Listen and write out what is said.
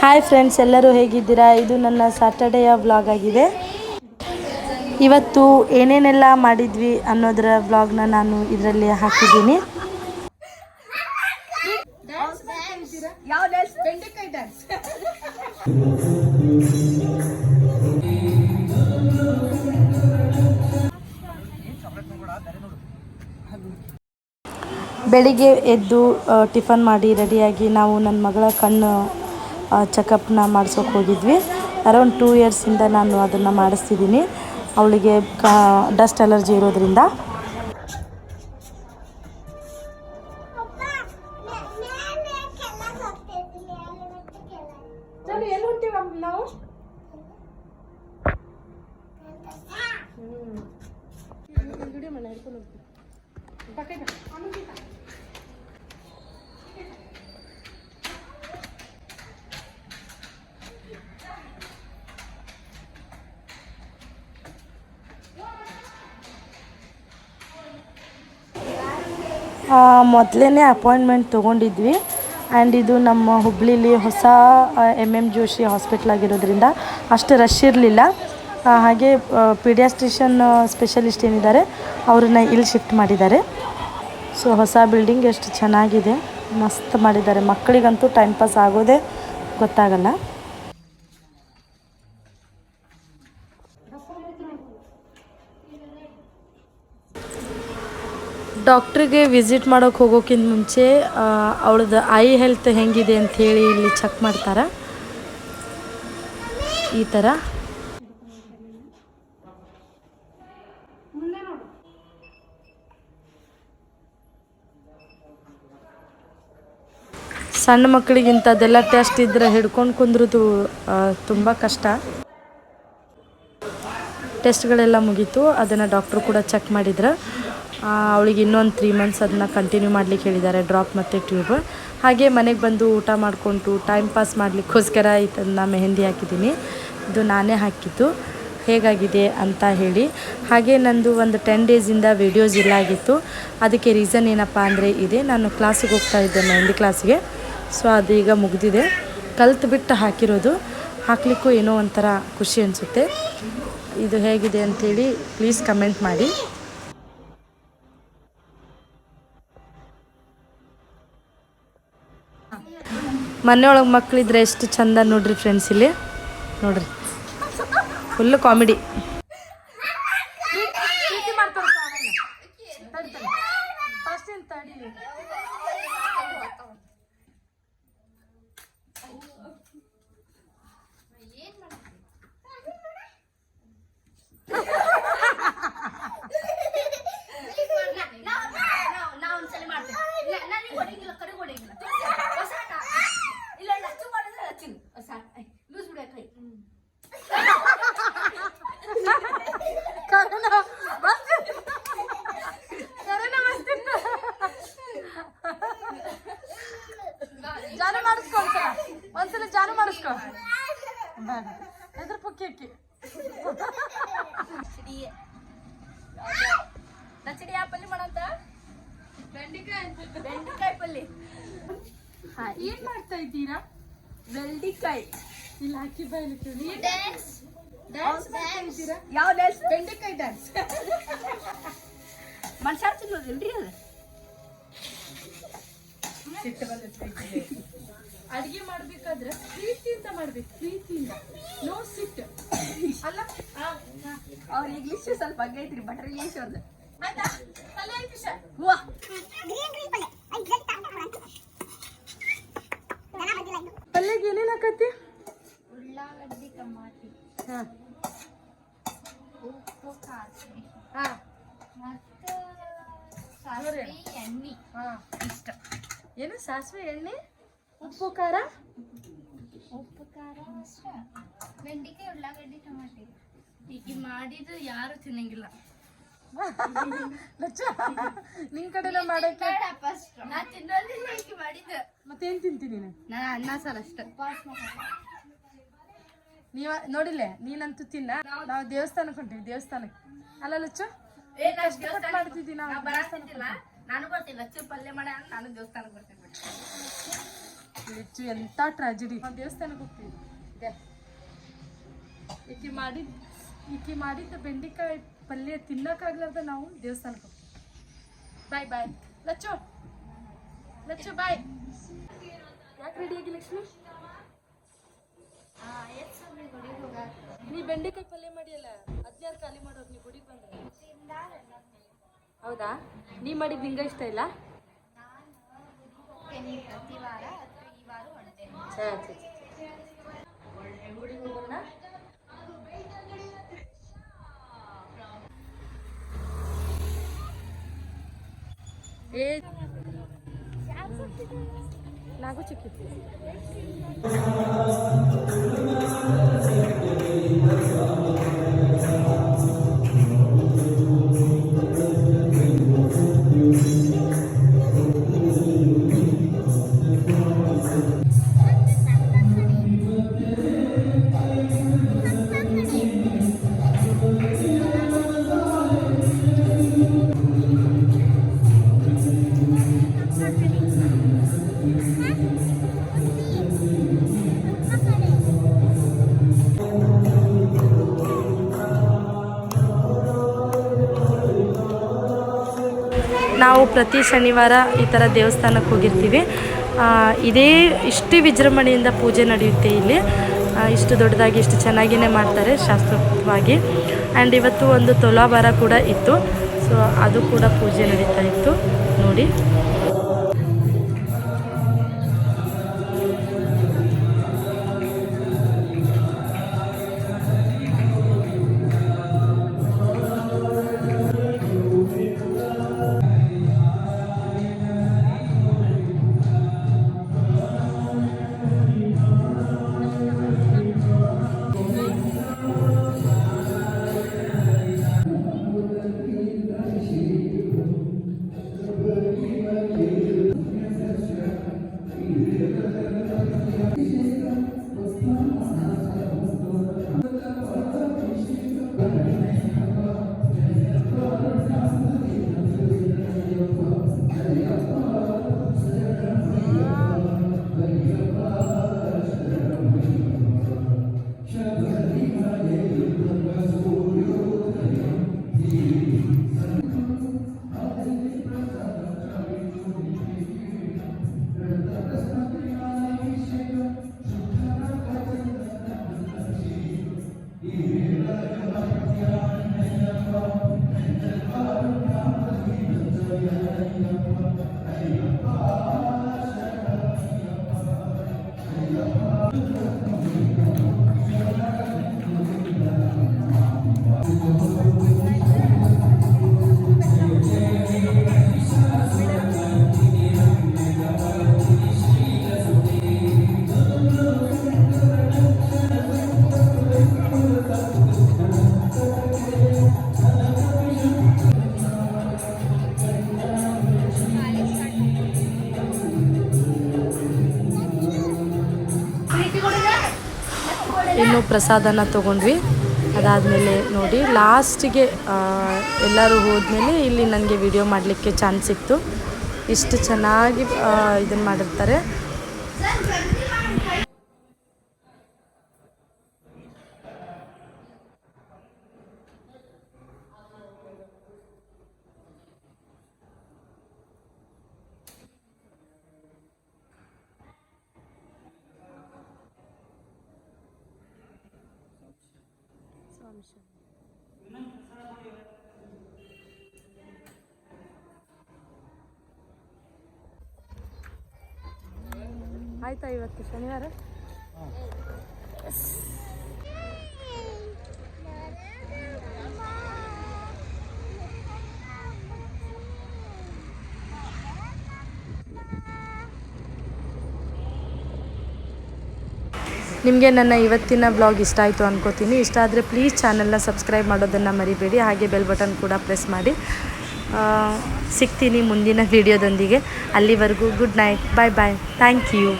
Hi friends, ಎಲ್ಲರೂ ಹೇಗಿದ್ದೀರಾ? ಇದು ನನ್ನ ಸ್ಯಾಟರ್ಡೇಯ ವ್ಲಾಗ್ ಆಗಿದೆ. ಇವತ್ತು ಏನೇನೆಲ್ಲ ಮಾಡಿದ್ವಿ ಅನ್ನೋದರ ವ್ಲಾಗ್ನ ನಾನು ಇದರಲ್ಲಿ ಹಾಕಿದ್ದೀನಿ. ಬೆಳಿಗ್ಗೆ ಎದ್ದು ಟಿಫನ್ ಮಾಡಿ ರೆಡಿಯಾಗಿ ನಾವು ನನ್ನ ಮಗಳ ಕಣ್ಣು ಚೆಕಪ್ನ ಮಾಡಿಸೋಕೆ ಹೋಗಿದ್ವಿ. ಅರೌಂಡ್ 2 ಇಯರ್ಸಿಂದ ನಾನು ಅದನ್ನು ಮಾಡಿಸ್ತಿದ್ದೀನಿ. ಅವಳಿಗೆ ಡಸ್ಟ್ ಅಲರ್ಜಿ ಇರೋದ್ರಿಂದ. ನಾವು ಮೊದಲೇ ಅಪಾಯಿಂಟ್ಮೆಂಟ್ ತೊಗೊಂಡಿದ್ವಿ. ಆ್ಯಂಡ್ ಇದು ನಮ್ಮ ಹುಬ್ಳಿಲಿ ಹೊಸ MM ಜೋಶಿ ಹಾಸ್ಪಿಟ್ಲ್ ಆಗಿರೋದ್ರಿಂದ ಅಷ್ಟು ರಶ್ ಇರಲಿಲ್ಲ. ಹಾಗೆ ಪೀಡಿಯಾಸ್ಟ್ರಿಷನ್ ಸ್ಪೆಷಲಿಸ್ಟ್ ಏನಿದ್ದಾರೆ ಅವ್ರನ್ನ ಇಲ್ಲಿ ಶಿಫ್ಟ್ ಮಾಡಿದ್ದಾರೆ. ಸೊ ಹೊಸ ಬಿಲ್ಡಿಂಗ್ ಎಷ್ಟು ಚೆನ್ನಾಗಿದೆ, ಮಸ್ತ್ ಮಾಡಿದ್ದಾರೆ. ಮಕ್ಕಳಿಗಂತೂ ಟೈಮ್ ಪಾಸ್ ಆಗೋದೇ ಗೊತ್ತಾಗಲ್ಲ. ಡಾಕ್ಟ್ರಿಗೆ ವಿಸಿಟ್ ಮಾಡೋಕೆ ಹೋಗೋಕ್ಕಿಂತ ಮುಂಚೆ ಅವಳದ್ದು ಐ ಹೆಲ್ತ್ ಹೆಂಗಿದೆ ಅಂಥೇಳಿ ಇಲ್ಲಿ ಚೆಕ್ ಮಾಡ್ತಾರೆ. ಈ ಥರ ಸಣ್ಣ ಮಕ್ಕಳಿಗೆ ಇಂಥದ್ದೆಲ್ಲ ಟೆಸ್ಟ್ ಇದ್ದರೆ ಹಿಡ್ಕೊಂಡು ಕುಂದ್ರದು ತುಂಬ ಕಷ್ಟ. ಟೆಸ್ಟ್ಗಳೆಲ್ಲ ಮುಗೀತು. ಅದನ್ನು ಡಾಕ್ಟ್ರು ಕೂಡ ಚೆಕ್ ಮಾಡಿದ್ರು. ಅವಳಿಗೆ ಇನ್ನೊಂದು 3 ಮಂತ್ಸ್ ಅದನ್ನು ಕಂಟಿನ್ಯೂ ಮಾಡ್ಲಿಕ್ಕೆ ಹೇಳಿದ್ದಾರೆ, ಡ್ರಾಪ್ ಮತ್ತು ಟ್ಯೂಬ್. ಹಾಗೆ ಮನೆಗೆ ಬಂದು ಊಟ ಮಾಡಿಕೊಂಡು ಟೈಮ್ ಪಾಸ್ ಮಾಡಲಿಕ್ಕೋಸ್ಕರ ಇದನ್ನು ಮೆಹಂದಿ ಹಾಕಿದ್ದೀನಿ. ಇದು ನಾನೇ ಹಾಕಿದ್ದು. ಹೇಗಾಗಿದೆ ಅಂತ ಹೇಳಿ. ಹಾಗೆ ನಂದು ಒಂದು 10 ಡೇಸಿಂದ ವೀಡಿಯೋಸ್ ಇಲ್ಲ ಆಗಿತ್ತು. ಅದಕ್ಕೆ ರೀಸನ್ ಏನಪ್ಪ ಅಂದರೆ ಇದೆ, ನಾನು ಕ್ಲಾಸಿಗೆ ಹೋಗ್ತಾ ಇದ್ದೆ, ಮೆಹಂದಿ ಕ್ಲಾಸಿಗೆ. ಸೊ ಅದು ಈಗ ಮುಗಿದಿದೆ. ಕಲ್ತು ಬಿಟ್ಟು ಹಾಕಿರೋದು. ಹಾಕಲಿಕ್ಕೂ ಏನೋ ಒಂಥರ ಖುಷಿ ಅನಿಸುತ್ತೆ. ಇದು ಹೇಗಿದೆ ಅಂಥೇಳಿ ಪ್ಲೀಸ್ ಕಮೆಂಟ್ ಮಾಡಿ. ಮನೆಯೊಳಗೆ ಮಕ್ಕಳಿದ್ರೆ ಎಷ್ಟು ಚಂದ ನೋಡ್ರಿ ಫ್ರೆಂಡ್ಸ್. ಇಲ್ಲಿ ನೋಡ್ರಿ, ಫುಲ್ಲು ಕಾಮಿಡಿ. ಜಾನು ಮಾಡಿಸ್ಕೊ, ಒಂದ್ಸಲ ಜಾನು ಮಾಡಿಸ್ಕೊ. ಎದ್ರ ಪುಕ್ಕಿ ಅಕ್ಕಿ ಪಲ್ಯ ಮಾಡಂತ ಬೆಂಡಿಕಾಯಿ ಪಲ್ಯ. ಏನ್ ಮಾಡ್ತಾ ಇದ್ದೀರಾ? ಬೆಂಡಿಕಾಯಿ ಇಲ್ಲಿ ಹಾಕಿ ಬಯಲಿದ್ದೀರಾ? ಯಾವ ಡ್ಯಾನ್ಸ್? ಬೆಂಡಿಕಾಯಿ ಡ್ಯಾನ್ಸ್. ಮನುಷ್ಯ ತಿನ್ನೋದಿಲ್ರಿ ಅದು. ಅಡಿಗೆ ಮಾಡ್ಬೇಕಾದ್ರೆ ಪ್ರೀತಿಯಿಂದ ಮಾಡ್ಬೇಕು, ಪ್ರೀತಿಯಿಂದ. ನೋ ಸಿಟ್ ಅಲ್ಲ. ಅವ್ರ ಇಂಗ್ಲಿಷ್ ಸ್ವಲ್ಪ ಹಂಗೈತ್ರಿ, ಬಟ್ರ್ ಇಂಗ್ಲಿಷ್ ಅವ್ರದ್ದು. ಪಲ್ಯಗೆ ಏನೇನು ಹಾಕತ್ತಿ? ಉಳ್ಳಾಗಡ್ಡಿ, ಟಮಾಟಿ, ಉಪ್ಪು, ಸಾಸಿವೆ, ಮತ್ತು ಸಾಸಿವೆ, ಎಣ್ಣೆ ಇಷ್ಟ. ಏನು ಸಾಸಿವೆ, ಎಣ್ಣೆ, ಉಪ್ಪು, ಖಾರ ಅಷ್ಟ. ಬೆಂಡಿಕಾಯಿ, ಉಳ್ಳಾಗಡ್ಡಿ, ಟಮಾಟಿ ಈಗ ಮಾಡಿದ್ದು ಯಾರು ತಿನ್ನಂಗಿಲ್ಲ. ನಿನ್ ಕಡೆ ಮಾಡಕ್ಕೆ ಮತ್ತೇನ್ ತಿಂತೀನಿ ನೀನು? ನಾನು ಅನ್ನ ಸಾರು ಅಷ್ಟೇ. ನೀವ ನೋಡಿಲ್ಲ, ನೀನಂತೂ ತಿನ್ನ. ನಾವು ದೇವಸ್ಥಾನಕ್ಕೆ ಹೊಂಟೀವಿ, ದೇವಸ್ಥಾನಕ್ಕೆ. ಅಲ್ಲ ಲಚ್ಚು, ಮಾಡ್ತಿದ್ದೀವಿ ನಾವು. ನಾನು ಬರ್ತೀನಿ, ಲಚ್ಚು ಪಲ್ಯ ಮಾಡ, ನಾನು ದೇವಸ್ಥಾನಕ್ಕೆ ಬರ್ತೀನಿ. ಹೆಚ್ಚು ಎಂಥ ಟ್ರಾಜಿಡಿ. ದೇವಸ್ಥಾನಕ್ಕೆ ಹೋಗ್ತೀವಿ ಇದೆ ಈಕಿ ಮಾಡಿದ್ದ ಬೆಂಡೆಕಾಯಿ ಪಲ್ಯ ತಿನ್ನೋಕ್ಕಾಗ್ಲಾರ್ದ ನಾವು ದೇವಸ್ಥಾನಕ್ಕೆ ಹೋಗ್ತೀವಿ. ಬಾಯ್ ಬಾಯ್ ಲಚ್ಚು ಬಾಯ್. ಯಾಕೆ ರೆಡಿ ಆಗಿ ಲಕ್ಷ್ಮಿ? ನೀ ಬೆಂಡೆಕಾಯಿ ಪಲ್ಯ ಮಾಡಿಯಲ್ಲ, ಅದ್ಯಾರು ಖಾಲಿ ಮಾಡೋದು? ನೀವು ಗುಡಿಗೆ ಬಂದ್ರೆ ಹೌದಾ? ನೀ ಮಾಡಿದ್ದು ನಿಂಗೆ ಇಷ್ಟ ಇಲ್ಲ? ಗುಡಿಗೆ ಹೋಗೋಣ. ನಾಗು ಚಿಕ್ಕಿತ್ತು. ನಾವು ಪ್ರತಿ ಶನಿವಾರ ಈ ಥರ ದೇವಸ್ಥಾನಕ್ಕೆ ಹೋಗಿರ್ತೀವಿ. ಇಷ್ಟು ವಿಜೃಂಭಣೆಯಿಂದ ಪೂಜೆ ನಡೆಯುತ್ತೆ ಇಲ್ಲಿ. ಇಷ್ಟು ದೊಡ್ಡದಾಗಿ ಇಷ್ಟು ಚೆನ್ನಾಗಿಯೇ ಮಾಡ್ತಾರೆ ಶಾಸ್ತ್ರೋಕ್ತವಾಗಿ. ಆ್ಯಂಡ್ ಇವತ್ತು ಒಂದು ತುಲಾಭಾರ ಕೂಡ ಇತ್ತು, ಸೊ ಅದು ಕೂಡ ಪೂಜೆ ನಡೀತಾ ಇತ್ತು ನೋಡಿ. ಇನ್ನು ಪ್ರಸಾದನ ತೊಗೊಂಡ್ವಿ. ಅದಾದಮೇಲೆ ನೋಡಿ ಲಾಸ್ಟಿಗೆ ಎಲ್ಲರೂ ಹೋದ್ಮೇಲೆ ಇಲ್ಲಿ ನನಗೆ ವಿಡಿಯೋ ಮಾಡಲಿಕ್ಕೆ ಚಾನ್ಸ್ ಸಿಕ್ತು. ಇಷ್ಟು ಚೆನ್ನಾಗಿ ಇದನ್ನು ಮಾಡಿರ್ತಾರೆ. ಆಯ್ತಾ ಇವತ್ತು ಶನಿವಾರ? ನಿಮಗೆ ನನ್ನ ಇವತ್ತಿನ ಬ್ಲಾಗ್ ಇಷ್ಟ ಆಯಿತು ಅನ್ಕೋತೀನಿ. ಇಷ್ಟ ಆದರೆ ಪ್ಲೀಸ್ ಚಾನಲ್ನ ಸಬ್ಸ್ಕ್ರೈಬ್ ಮಾಡೋದನ್ನು ಮರಿಬೇಡಿ. ಹಾಗೆ ಬೆಲ್ ಬಟನ್ ಕೂಡ ಪ್ರೆಸ್ ಮಾಡಿ. ಸಿಗ್ತೀನಿ ಮುಂದಿನ ವಿಡಿಯೋದೊಂದಿಗೆ. ಅಲ್ಲಿವರೆಗೂ good night, bye bye, thank you.